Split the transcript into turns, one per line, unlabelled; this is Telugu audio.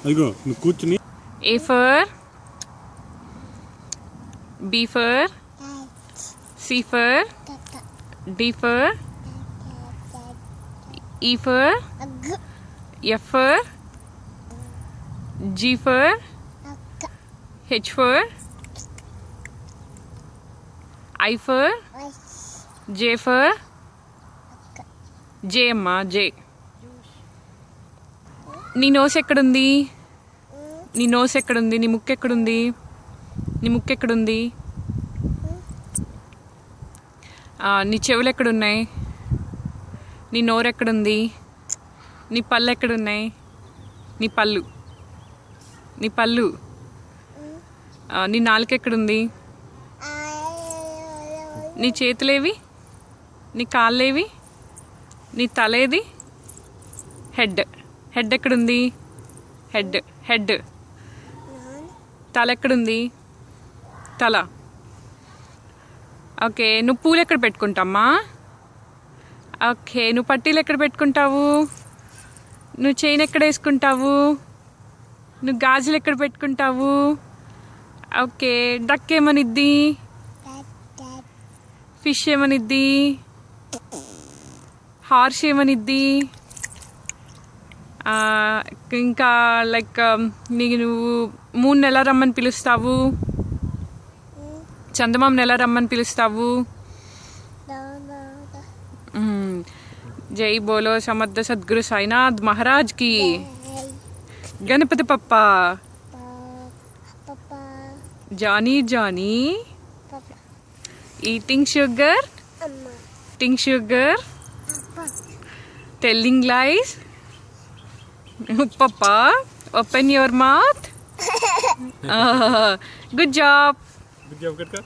అదిగో నువ్వు కూర్చుని.
A for B for C for D for E for F for G for H for I for J for J అమ్మా J. నీ నోస్ ఎక్కడుంది? నీ నోస్ ఎక్కడుంది? నీ ముక్కు ఎక్కడుంది? నీ ముక్కు ఎక్కడుంది? నీ చెవులు ఎక్కడున్నాయి? నీ నోరు ఎక్కడుంది? నీ పళ్ళు ఎక్కడున్నాయి? నీ పళ్ళు నీ నాలుక ఎక్కడుంది? నీ చేతులేవి? నీ కాళ్ళేవి? నీ తలేది? హెడ్ ఎక్కడుంది? హెడ్ తల ఎక్కడుంది? తల. ఓకే, నువ్వు పూలు ఎక్కడ పెట్టుకుంటామ్మా? ఓకే, నువ్వు పట్టీలు ఎక్కడ పెట్టుకుంటావు? నువ్వు చైన్ ఎక్కడ వేసుకుంటావు? నువ్వు గాజులు ఎక్కడ పెట్టుకుంటావు? ఓకే, డక్ ఏమనిద్ది? ఫిష్ ఏమనిద్ది? హార్స్ ఏమనిద్ది? ఇంకా లైక్ నువ్వు మూన్ ఎలా రమ్మని పిలుస్తావు? చందమామని ఎలా రమ్మని పిలుస్తావు? జై బోలో సమర్థ సద్గురు సాయినాథ్ మహారాజ్ కి. Ganapati papa. Johnny eating sugar, telling lies. Papa, open your mouth. Good job.
Good job, Katka.